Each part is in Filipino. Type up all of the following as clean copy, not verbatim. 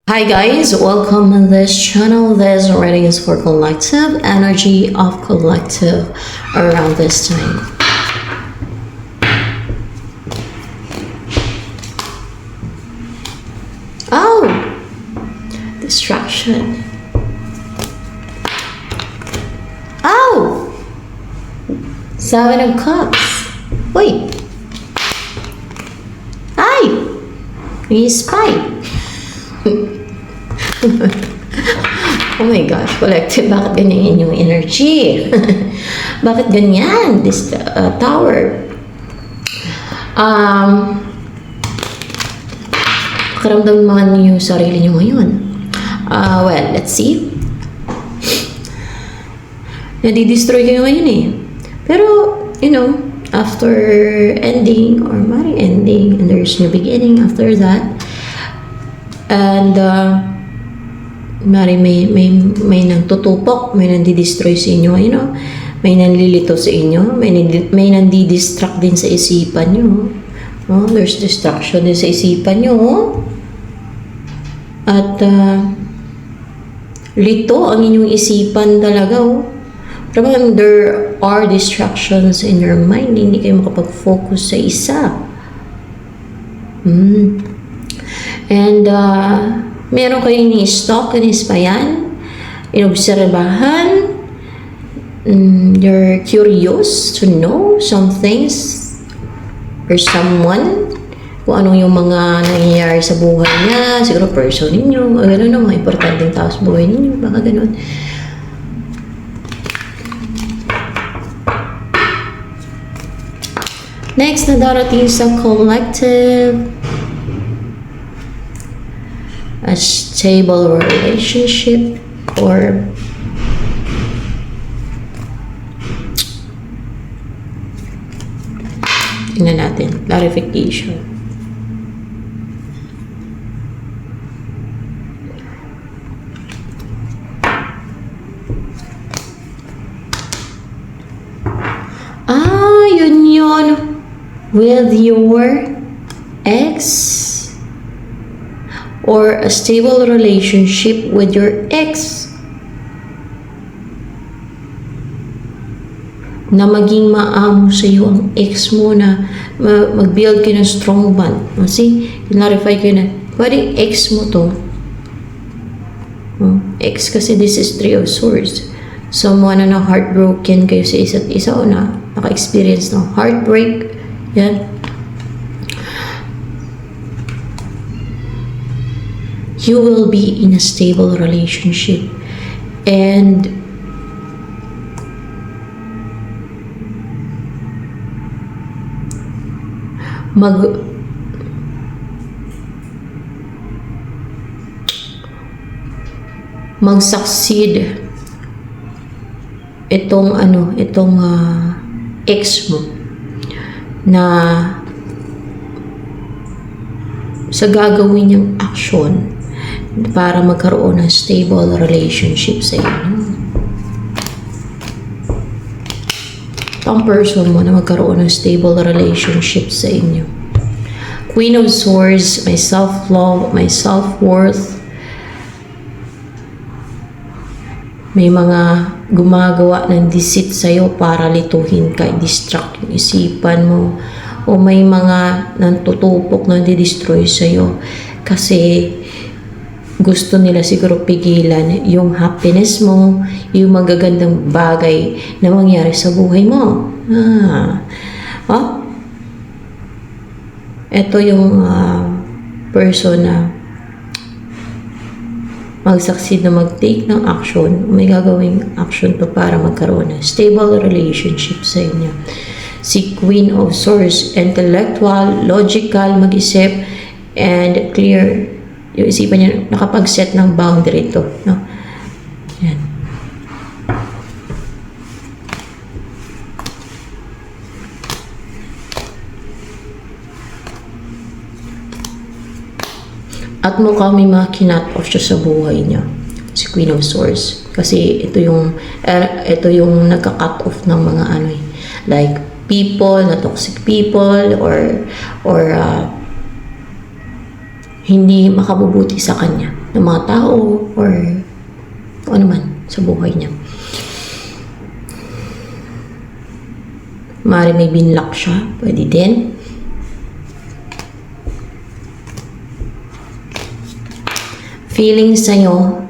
Hi guys, welcome to this channel. This reading is for collective energy of collective around this time. Oh, distraction. Oh, Seven of Cups. Wait. Ay, may spy. Oh my gosh, collective, bakit ganyan yung energy? Bakit ganyan? This tower. Karamdaman niyo yung sarili niyo ngayon. Well, let's see. Nadi-destroy kayo ngayon eh. Pero, after ending or mari ending, and there's new beginning after that. And, mari may nagtutupok, may nandi-destroy sa inyo, may nanlilito sa inyo, may nandi-distract din sa isipan nyo. Oh, there's distraction din sa isipan nyo. At lito ang inyong isipan talaga. Pero there are distractions in your mind, hindi kayo makapag-focus sa isa. And meron kayong ni-stalk, inispayan, inobserbahan, you're curious to know some things or someone, kung ano yung mga nangyayari sa buhay niya, siguro person ninyo, o gano'n, mga importanteng tao sa buhay ninyo, baka gano'n. Next na darating sa collective, a stable relationship or tingnan natin, clarification. Yun with your ex or a stable relationship with your ex na maging maamo sa iyo ang ex mo, na mag-build kayo ng strong bond. See, clarify kayo na pwedeng ex mo to. Ex kasi this is Three of Swords. Someone na heartbroken kayo sa isa't isa o na naka-experience ng heartbreak. Yan. You will be in a stable relationship and mag-succeed itong ex mo na sa gagawin niyang action para magkaroon ng stable relationship sa inyo. Ang person mo na magkaroon ng stable relationship sa inyo. Queen of Swords, may self-love, may self-worth. May mga gumagawa ng deceit sa'yo para lituhin ka, distract yung isipan mo. O may mga nantutupok na di-destroy sa'yo kasi gusto nila siguro pigilan yung happiness mo, yung magagandang bagay na mangyari sa buhay mo. Ito yung person na mag-succeed na mag-take ng action, may gagawing action to para magkaroon ng stable relationship sa inyo. Si Queen of Swords, intellectual, logical, mag-isip, and clear yung isipan niya, nakapag-set ng boundary ito. No? Yan. At mukhang may mga kinat off siya sa buhay niya, si Queen of Swords. Kasi ito yung nagka-cut off ng mga like people, na toxic people, or hindi makabubuti sa kanya. ng mga tao or kung ano man sa buhay niya. Maaari may binlock siya, pwede din. Feeling sa'yo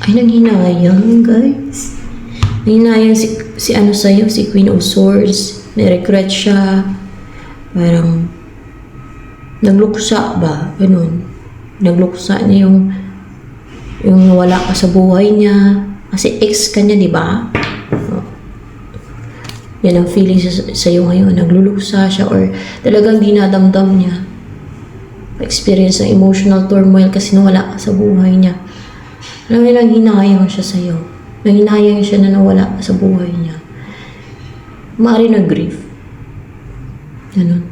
ay nanghinayang, guys. Nanghinayang si ano sa'yo, si Queen of Swords. Niregret siya. Parang nagluksa ba? Ganun. Nagluksa niya yung wala ka sa buhay niya. Kasi ex ka niya, di ba? Yan ang feeling sa'yo ngayon. Nagluluksa siya or talagang dinadamdam niya. Experience ng emotional turmoil kasi nawala ka sa buhay niya. Alam mo, nanghinayang siya sa'yo. Nanghinayang siya na nawala ka sa buhay niya. Maaari na grief. Ganun.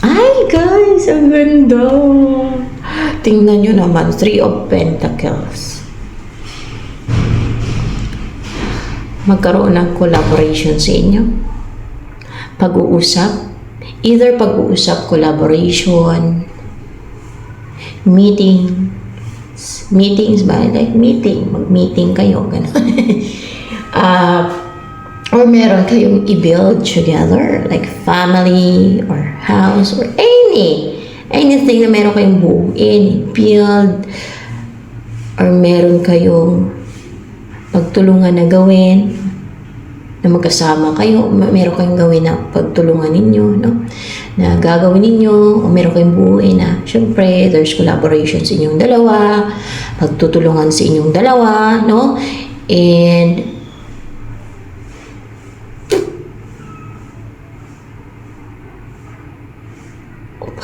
Ay, guys! Ang ganda! Tingnan nyo naman. 3 of Pentacles. Magkaroon ng collaboration sa inyo. Pag-uusap. Either pag-uusap, collaboration, meetings ba? Like meeting. Mag-meeting kayo. Ganun. Or meron kayong i-build together. Like family or house or anything na meron kayong buuin, i-build. Or meron kayong pagtulungan na gawin, na magkasama kayo, meron kayong gawin na pagtulungan ninyo, no? Na gagawin ninyo, o meron kayong buuin na, syempre, there's collaboration sa inyong dalawa, pagtutulungan sa inyong dalawa, no? And,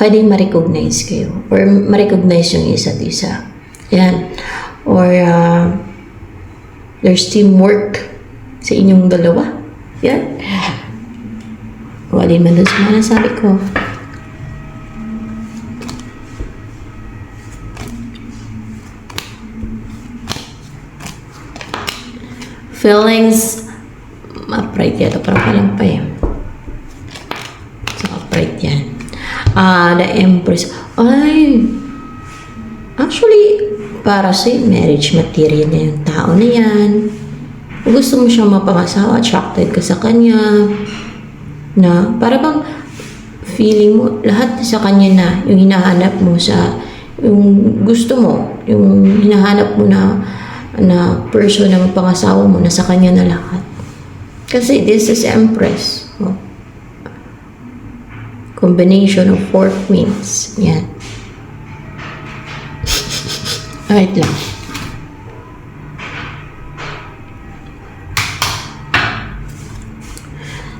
pwedeng ma-recognize kayo, or ma-recognize yung isa't isa. Yan. Or, there's teamwork sa inyong dalawa. Yan. Kung alin man doon sa mga nasabi ko. Feelings, ma-pride yan. Ito parang palang pa yan. So, ma-pride yan. The Empress. Ay, actually, para sa marriage material na yung tao na yan. Kung gusto mo siyang mapangasawa, attracted ka sa kanya, na para bang feeling mo, lahat sa kanya na, yung hinahanap mo sa, yung gusto mo, yung hinahanap mo na person na mapangasawa mo, na sa kanya na lahat. Kasi this is Empress. Oh. Combination of 4 queens. Yan. Wait lang.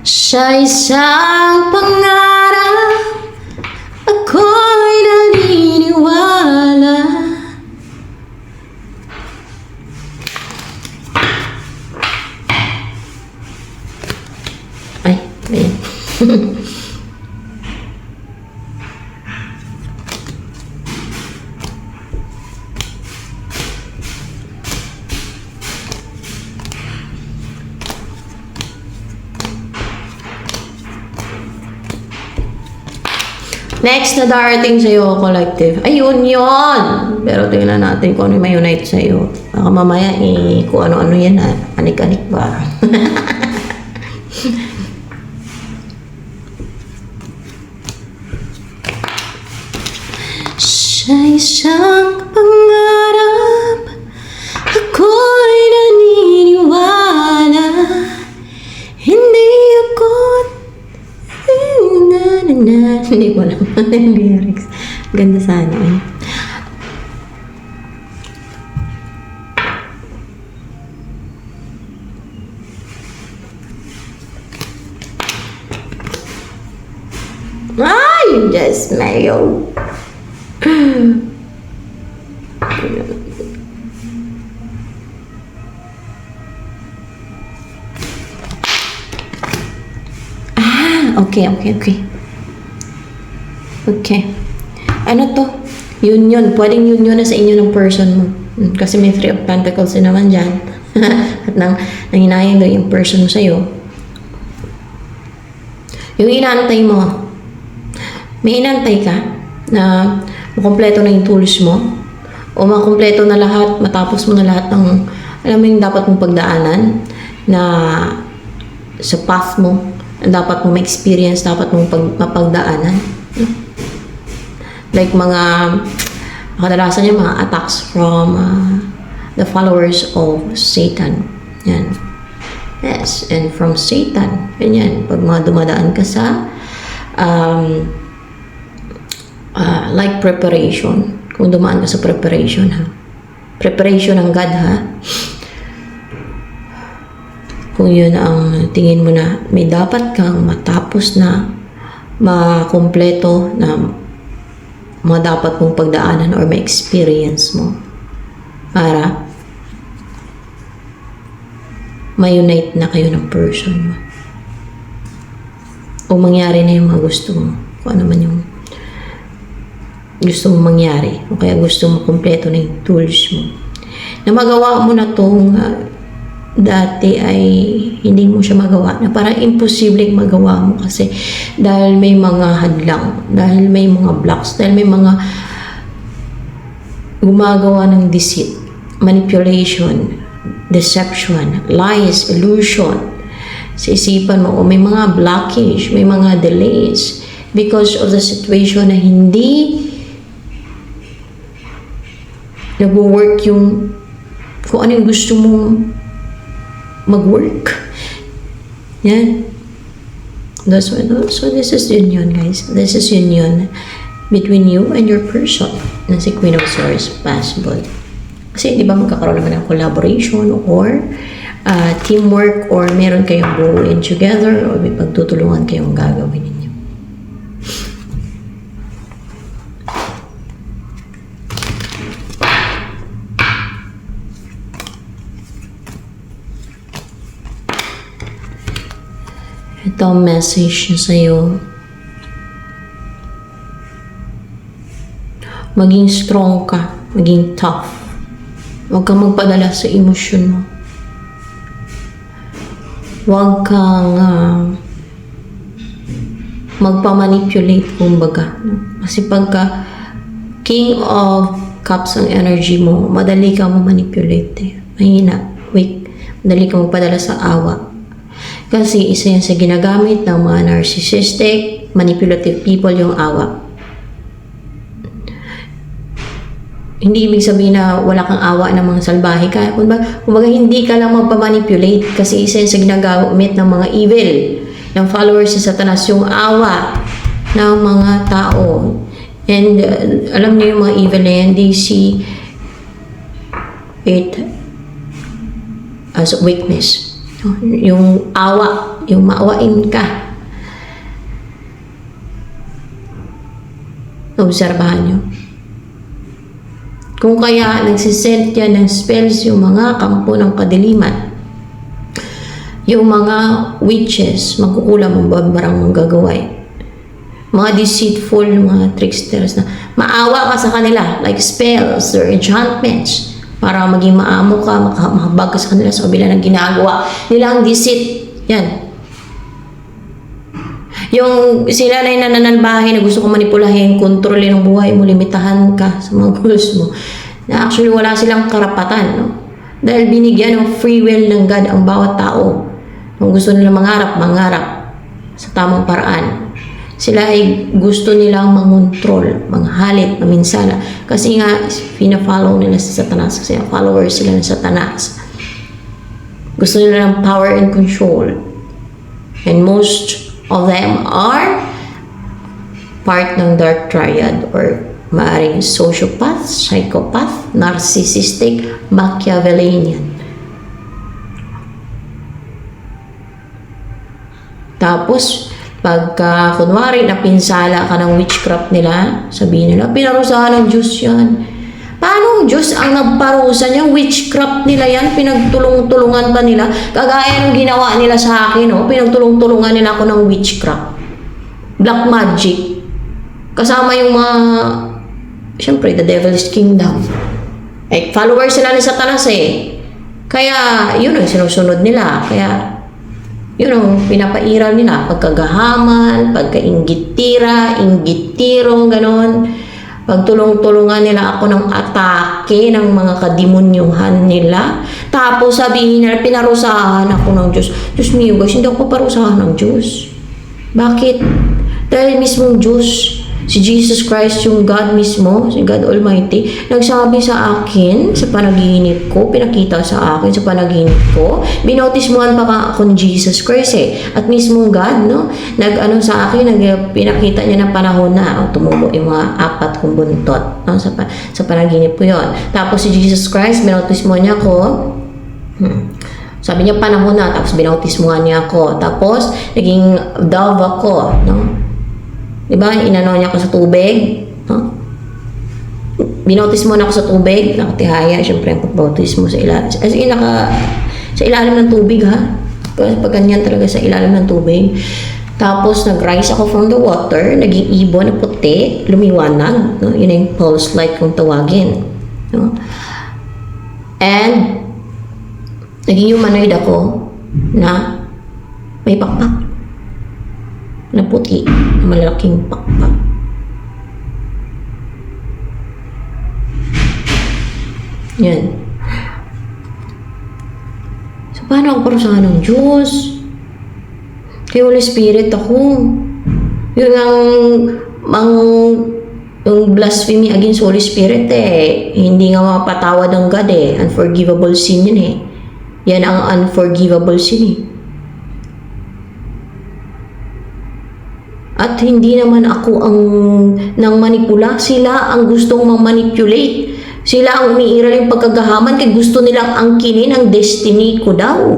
Sa isang pangarap, ako'y naniniwala. Ay, ayan. Next na darating sa'yo, collective. Ayun yun! Pero tingnan natin kung ano may unite sa'yo. Baka mamaya kung ano-ano yan anik-anik ba? Sa isang pangarap, ako'y naniniwala. Hindi ako hindi ko alam yung lyrics. Ganda sana eh. Ay! Just mayo. Okay. Okay. Ano to? Union. Pwedeng union na sa inyo ng person mo. Kasi may 3 of Pentacles din naman dyan. At nanginayang daw yung person mo sa'yo. Yung inaantay mo, may inantay ka na makumpleto na yung tools mo o makumpleto na lahat, matapos mo na lahat ng alam mo yung dapat mong pagdaanan na sa path mo, dapat mong ma-experience, dapat mong mapagdaanan. Like mga kadalasan yung mga attacks from the followers of Satan. Yan. Yes, and from Satan. Yan. Pag mga dumadaan ka sa like preparation. Kung dumaan ka sa preparation, ha? Preparation ng God, ha? Kung yun ang tingin mo na may dapat kang matapos na makumpleto na mga dapat mong pagdaanan or ma-experience mo para ma-unite na kayo ng person mo. O mangyari na yung mga gusto mo. Kung ano man yung gusto mong mangyari. O kaya gusto mo kumpleto na yung tools mo. Na magawa mo na itong dati ay hindi mo siya magawa. Na parang imposibleng magawa mo kasi dahil may mga hadlang, dahil may mga blocks, dahil may mga gumagawa ng deceit, manipulation, deception, lies, illusion sa isipan mo, o may mga blockage, may mga delays because of the situation na hindi nag-work yung kung ano yung gusto mong mag-work. Yan. So this is union, guys. This is union between you and your person na si Queen of Swords possible. Kasi di ba magkakaroon naman ng collaboration or teamwork or meron kayong buuin together or may pagtutulungan kayong gagawin ninyo. Ito ang message niya sa'yo. Maging strong ka. Maging tough. Huwag kang magpadala sa emosyon mo. Huwag kang magpamanipulate, kumbaga. Kasi pagka King of Cups ang energy mo, madali kang mamanipulate. Mahina, weak. Madali kang magpadala sa awa. Kasi isa yan sa ginagamit ng mga narcissistic, manipulative people, yung awa. Hindi ibig sabihin na wala kang awa ng mga salbahe. Kumbaga hindi ka lang magpamanipulate kasi isa yan sa ginagamit ng mga evil, ng followers sa Satanas, yung awa ng mga tao. And alam niyo yung mga evil na yan, they see it as weakness. Yung awa, yung maawain ka. Obserbahan nyo. Kung kaya nagsisend yan ng spells yung mga kampo ng kadiliman, yung mga witches, magkukulang ang barang mong gagawin. Mga deceitful, mga tricksters na maawa ka sa kanila, like spells or enchantments, para maging maamo ka, makahabag ka sa kanila sa kabila ng ginagawa nilang deceit. Yan. Yung sila na yung nananalbahe na gusto kong manipulahin, kontrolin ang buhay mo, limitahan ka sa mga goals mo, na actually wala silang karapatan, no? Dahil binigyan ng free will ng God ang bawat tao. Kung gusto nila mangarap sa tamang paraan. Sila ay gusto nilang mangontrol, manghalit, maminsala. Kasi nga, pina-follow nila si Satanas. Kasi followers sila ng Satanas. Gusto nila ng power and control. And most of them are part ng Dark Triad or maaring sociopath, psychopath, narcissistic, Machiavellian. Tapos, pagka kunwari napinsala ka ng witchcraft nila, sabihin nila, pinarusahan ng Diyos yan. Paano ang Diyos ang nagparusa niya? Witchcraft nila yan, pinagtulong-tulungan pa nila. Kagaya ng ginawa nila sa akin, no? Pinagtulong-tulungan nila ako ng witchcraft. Black magic. Kasama yung mga, syempre, the devil's kingdom. Eh, followers sila ni Satanas eh. Kaya, yun ang sinusunod nila. Kaya, yun ang pinapairal nila. Pagkagahaman, pagkainggitira, inggitiro, ganon. Pagtulong-tulungan nila ako ng atake ng mga kademonyuhan nila. Tapos sabihin nila, pinarusahan ako ng Diyos. Diyos mio guys, hindi ako paparusahan ng Diyos. Bakit? Dahil mismong Diyos, si Jesus Christ, yung God mismo, si God Almighty, nagsabi sa akin, sa panaginip ko, pinakita sa akin sa panaginip ko, binautismuhan pa ka ako ni Jesus Christ eh. At mismong God, no, sa akin, pinakita niya ng panahon na, tumubo yung mga 4 kong buntot, no, sa panaginip ko yon. Tapos si Jesus Christ, binautismuhan niya ako, sabi niya panahon na, tapos binautismuhan niya ako. Tapos, naging dove ako, no? Diba? Inano niya ako sa tubig, no? Binautismuhan ako sa tubig, nakatihaya, syempre ang pagbautismo sa ilalim. As in, sa ilalim ng tubig, ha? Pag ganyan talaga sa ilalim ng tubig. Tapos, nag-rise ako from the water, naging ibon na puti, lumiwanag, no? Yun yung pulse light kung tawagin, no? And, naging humanoid ako na may pakpak na puti, na malalaking pakpak. Yan. So, paano ako parusahan ng Diyos? Kay Holy Spirit ako. Yun yung blasphemy against Holy Spirit eh. Hindi nga mapatawad ng God eh. Unforgivable sin yun eh. Yan ang unforgivable sin eh. At hindi naman ako ang nang manipula. Sila ang gustong mang-manipulate. Sila ang umiiral yung pagkagahaman kaya gusto nilang angkinin ang destiny ko daw.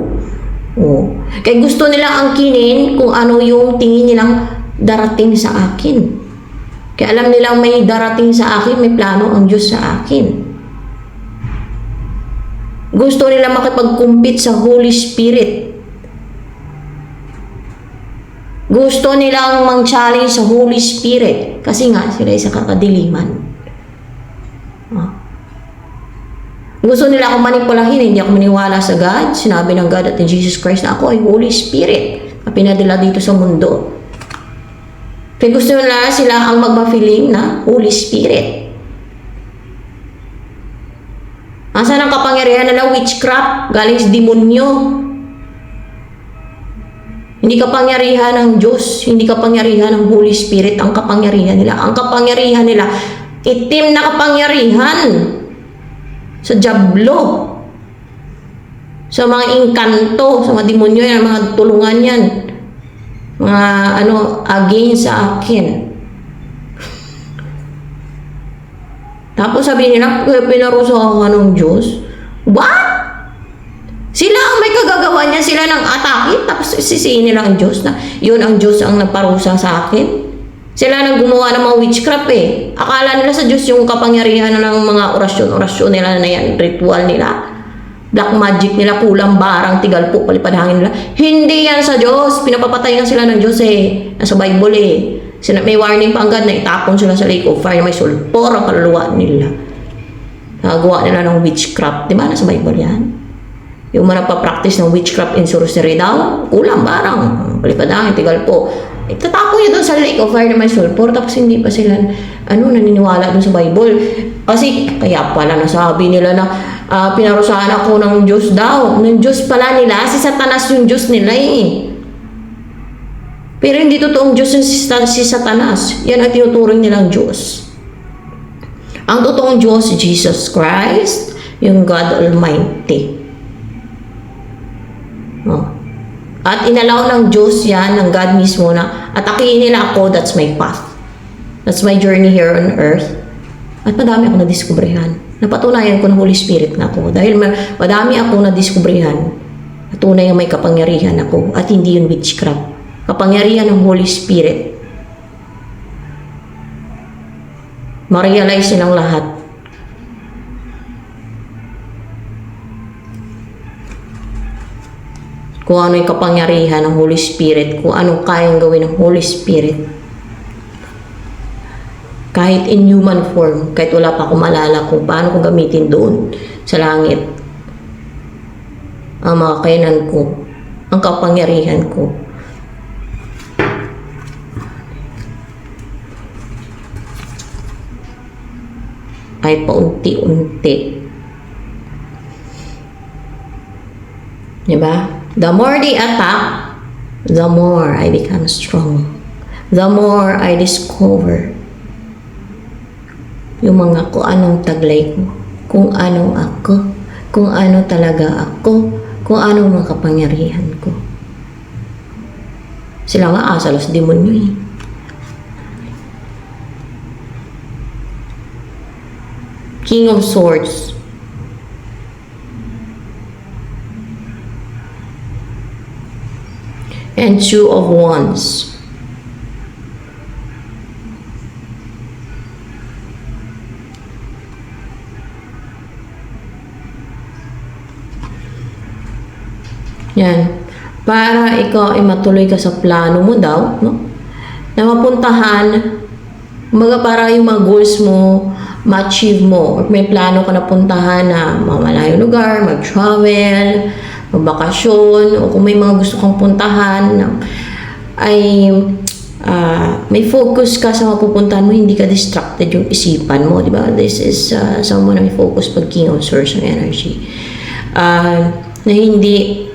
Oh. Kaya gusto nilang angkinin kung ano yung tingin nilang darating sa akin. Kaya alam nilang may darating sa akin, may plano ang Diyos sa akin. Gusto nila makipag-compete sa Holy Spirit. Gusto nilang mang-challenge sa Holy Spirit. Kasi nga, sila ay sa kakadiliman. Gusto nila akong manipulahin. Hindi ako maniwala sa God. Sinabi ng God at ni Jesus Christ na ako ay Holy Spirit. Pinadala dito sa mundo. Kaya gusto nila sila ang magma-feeling na Holy Spirit. Asan ang kapangyarihan nila? Witchcraft, galing sa demonyo. Hindi kapangyarihan ng Diyos, hindi kapangyarihan ng Holy Spirit ang kapangyarihan nila. Ang kapangyarihan nila, itim na kapangyarihan sa diablo, sa mga inkanto, sa mga demonyo yan, mga tulungan yan, mga against sa akin. Tapos sabihin nila, pinarusahan ng Diyos. What? Sila ang may kagagawa niya, sila ng atake, tapos sisihin nila ang Diyos na yun ang Diyos ang nagparusa sa akin. Sila nang gumawa ng mga witchcraft eh. Akala nila sa Diyos yung kapangyarihan ng mga orasyon nila na yan, ritual nila. Black magic nila, kulang barang, tigalpo, palipadhangin nila. Hindi yan sa Diyos. Pinapapatay nga sila ng Diyos eh. Nasa Bible eh. May warning pa ang God na itapon sila sa lake of fire na may sulpor ang kaluluwa nila. Nagawa nila ng witchcraft. Di ba? Nasa Bible yan. Yung mga nagpa-practice ng witchcraft and sorcery daw, kulang barang, palipadangin, tigalpo. Itatapon nyo doon sa lake of fire na may sulpor, tapos hindi pa sila naniniwala doon sa Bible. Kasi kaya pala nasabi nila na pinarusahan ako ng Diyos daw. Ng Diyos pala nila, si Satanas yung Diyos nila eh. Pero hindi totoong Diyos yung si Satanas. Yan ang tinuturing nilang Diyos. Ang totoong Diyos, Jesus Christ, yung God Almighty. At inalaw ng Diyos yan, ng God mismo na atakihin nila ako, that's my path. That's my journey here on earth. At madami akong nadiskubrihan. Napatunayan ko na Holy Spirit na ako. Dahil madami akong nadiskubrihan. Patunay ang may kapangyarihan ako. At hindi yung witchcraft. Kapangyarihan ng Holy Spirit. Ma-realize nilang lahat. Kung ano yung kapangyarihan ng Holy Spirit, kung anong kayang gawin ng Holy Spirit. Kahit in human form, kahit wala pa akong malala kung paano ko gamitin doon sa langit. ang mga kainan ko, ang kapangyarihan ko. Ay paunti-unti. Diba? The more they attack, the more I become strong. The more I discover yung mga kung anong taglay ko, kung anong ako, kung ano talaga ako, kung anong mga kapangyarihan ko. Sila nga asalos demonyo eh. King of Swords. And Two of Wands. Yan. Para ikaw ay matuloy ka sa plano mo daw, no? Na mapuntahan, mga para yung mga goals mo, ma-achieve mo. Or may plano ka na puntahan na mamalayong lugar, mag-travel, magbakasyon, o kung may mga gusto kang puntahan, ay may focus ka sa mapupuntahan mo, hindi ka distracted yung isipan mo, di ba? This is someone na may focus pag King of Swords ng energy. Na hindi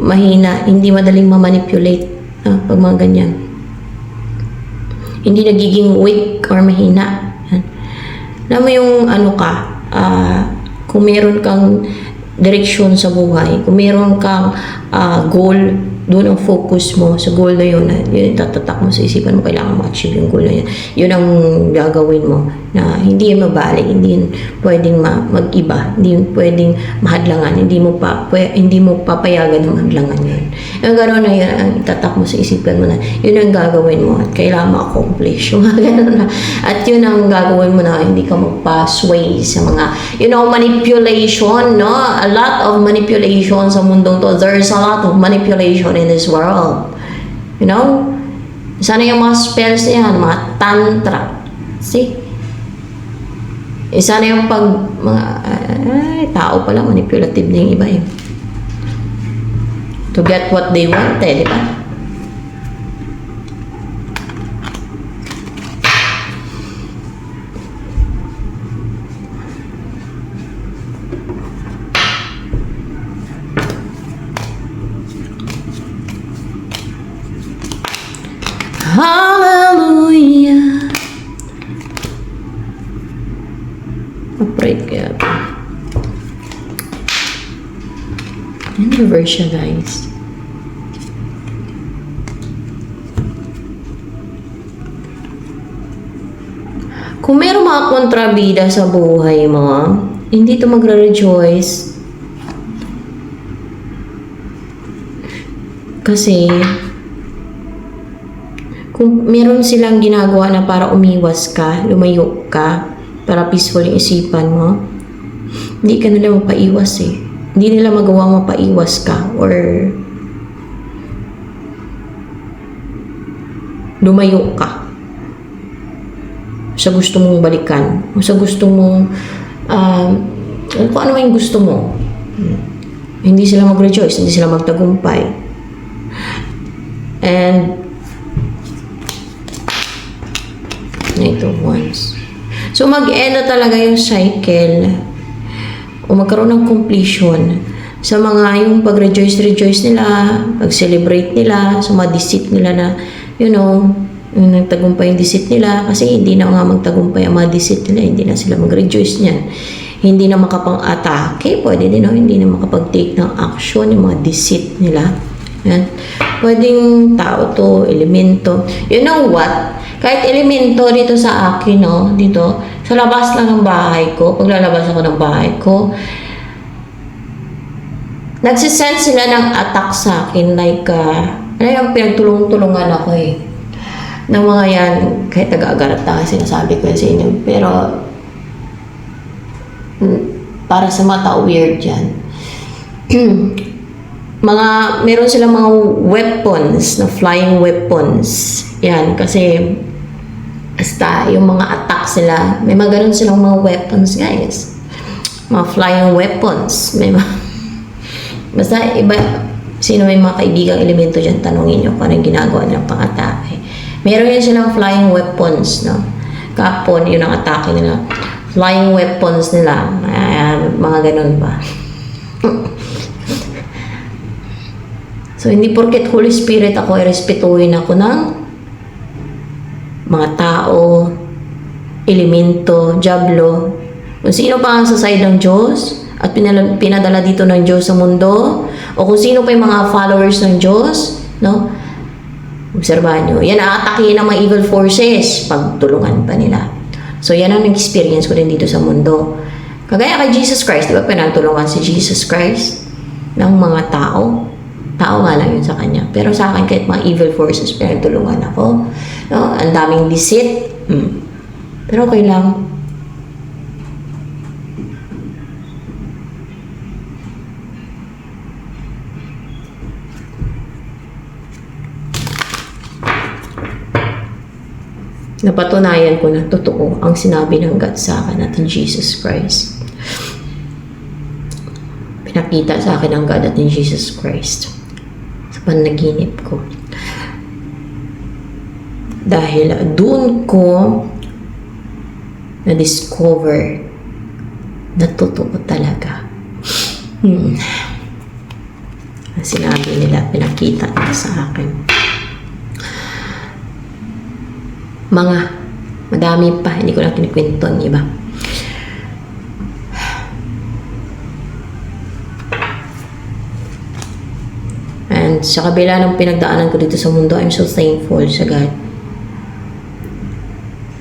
mahina, hindi madaling ma-manipulate pag mga ganyan. Hindi nagiging weak or mahina. Alam mo yung ano ka, kung meron kang direksyon sa buhay, kung meron kang goal, doon ang focus mo sa goal na yun, yun tatatak mo sa isipan mo, kailangan ma-achieve yung goal na yun. Yun ang gagawin mo, na hindi yun mabalik, hindi yun pwedeng mag-iba, hindi yun pwedeng mahadlangan, hindi mo papayagan ng hadlangan yun. Yung gano'n na yun, ang itatak mo sa isipan mo na, yun ang gagawin mo at kailangan ma-accomplish. Yung gano'n na. At yun ang gagawin mo na hindi ka magpa-sway sa mga, manipulation, no? A lot of manipulation sa mundong to. There's a lot of manipulation in this world. Sana yung mga spells na yan, mga tantra. See? Sana yung tao pala, manipulative na yung iba yun. To get what they want, di ba? Hallelujah. Upright kaya ito. And reverse siya, guys. Kung meron mga kontrabida sa buhay mo, hindi ito magre-rejoice. Kasi kung meron silang ginagawa na para umiwas ka, lumayo ka, para peaceful yung isipan mo, hindi ka nila mapaiwas eh. Hindi nila magawa mapaiwas ka or lumayo ka sa gusto mong balikan o sa gusto mong kung ano yung gusto mo. Hindi sila mag-rejoice, hindi sila magtagumpay. And Knight of Wands. So mag-end na talaga yung cycle o magkaroon ng completion sa mga yung pag-rejoice nila, pag-celebrate nila, sa mga deceit nila na, yung nagtagumpay yung deceit nila kasi hindi na nga magtagumpay ang mga deceit nila, hindi na sila mag-rejoice niyan. Hindi na makapang-atake, pwede din hindi na makapag-take ng action yung mga deceit nila. Yan. Pwedeng tao to, elemento. You know what? Kahit elemento dito sa akin, dito, sa labas lang ng bahay ko, paglalabas ako ng bahay ko, nagsisend sila ng attack sa akin, like, yung pinagtulong-tulungan ako ng mga yan, kahit nag-aagarat na sinasabi ko yan sa inyo, pero, para sa mata, weird yan. Meron silang mga weapons, na flying weapons. Yan, kasi basta yung mga attack sila, may mga ganun silang mga weapons, guys. mga flying weapons. May mga, basta iba, sino may mga kaibigang elemento dyan, tanongin nyo kung anong ginagawa nilang pang-atake. Meron yan silang flying weapons, no? Kapon, yun ang atake nila. Flying weapons nila, mga ganun ba. So, hindi porket Holy Spirit ako, respetuhin ako ng mga tao, elemento, diablo. Kung sino pa ang sa side ng Diyos at pinadala dito ng Diyos sa mundo, o kung sino pa yung mga followers ng Diyos, no? Obserbahan nyo. Yan ang atake ng mga evil forces. Pagtulungan pa nila. So, yan ang experience ko din dito sa mundo. Kagaya kay Jesus Christ, di ba pinatulungan si Jesus Christ ng mga tao? Tao nga lang yun sa kanya. Pero sa akin, kahit mga evil forces, pinatulungan ako. No? Ang daming deceit. Pero okay lang. Napatunayan ko na totoo ang sinabi ng God sa akin at ng Jesus Christ. Pinakita sa akin ng God at ng Jesus Christ sa panaginip ko. Dahil doon ko na-discover na totoo talaga. Ang sinabi nila, pinakita nila sa akin. Madami pa, hindi ko lang kinikwento ang iba. And sa kabila ng pinagdaanan ko dito sa mundo, I'm so thankful sa God.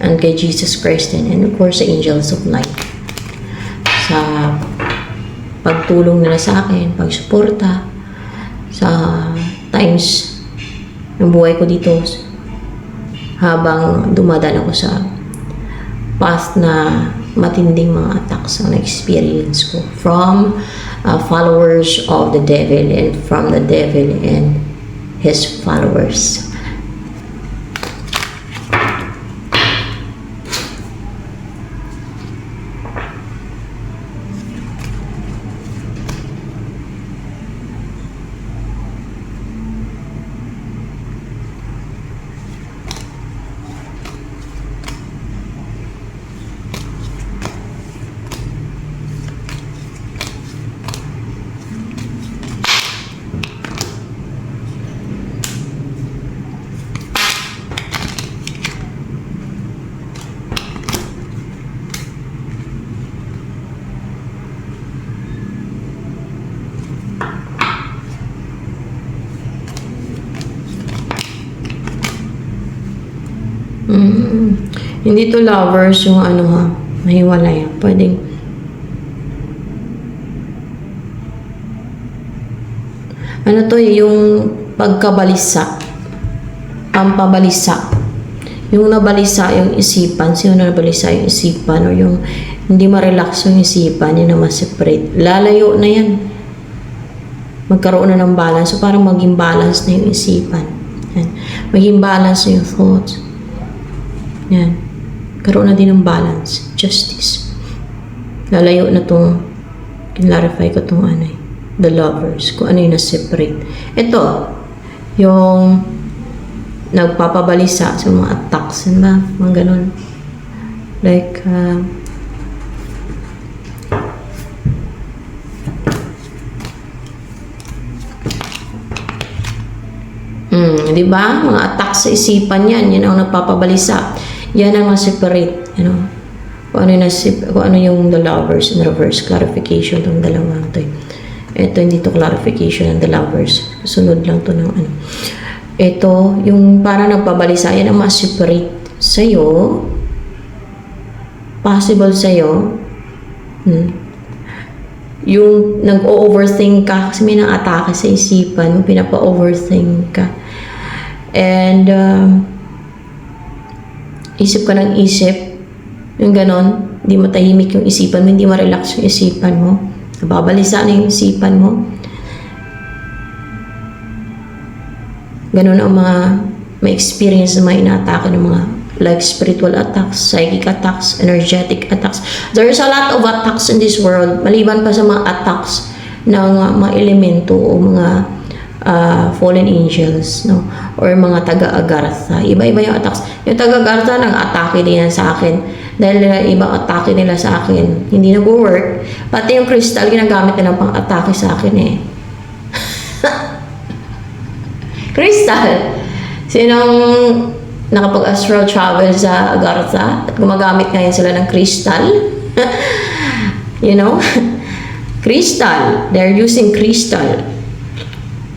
And kay Jesus Christ and of course sa angels of light. Sa pagtulong nila sa akin, pagsuporta sa times ng buhay ko dito habang dumadaan ako sa path na matinding mga attacks ang experience ko from followers of the devil and from the devil and his followers. Hindi to lovers yung ano ha, mahiwalay. Pwedeng ano to yung pagkabalisa, pampabalisa, yung nabalisa yung isipan. Sino nabalisa yung isipan o yung hindi ma-relax yung isipan, yun na ma-separate, lalayo na yan, magkaroon na ng balance. So parang maging balance na yung isipan yan. Maging balance na yung thoughts yan. Karoon na din ng balance, justice. Lalayo na tong, clarify ko tong ano the lovers, kung ano yung na-separate. Ito, yung nagpapabalisa sa mga attacks, ba? Mga ganun. Like, di ba? Mga attacks sa isipan yan, yun ang nagpapabalisa. Yan ang ma-separate, kung ano yung the lovers in reverse, clarification tong dalawang to. Ito hindi to clarification ng the lovers, sunod lang to ng ano. Ito yung parang nagpabalisa, yan ang ma-separate sa'yo, possible sa'yo, yung nag-overthink ka kasi may nang-atake sa isipan mo, pinapa-overthink ka, and isip ka ng isip, yung ganon, hindi matahimik yung isipan mo, hindi ma-relax yung isipan mo, nababalisa na yung isipan mo. Ganon ang mga may experience na mga inaatake ng mga like spiritual attacks, psychic attacks, energetic attacks. There's a lot of attacks in this world, maliban pa sa mga attacks ng mga elemento o mga fallen angels, no? Or mga taga-Agartha. Iba-iba yung attacks. Yung taga-Agartha nang atake din yan sa akin. Dahil ibang atake nila sa akin, hindi nag-work. Pati yung crystal, ginagamit nila pang atake sa akin eh. Crystal! Sinong nakapag-astral travel sa Agartha at gumagamit ngayon sila ng crystal? You know? Crystal. They're using crystal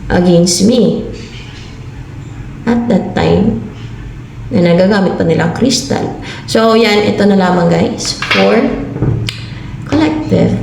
against me. At that time, na nagagamit pa nilang crystal. So, yan. Ito na lamang guys for collective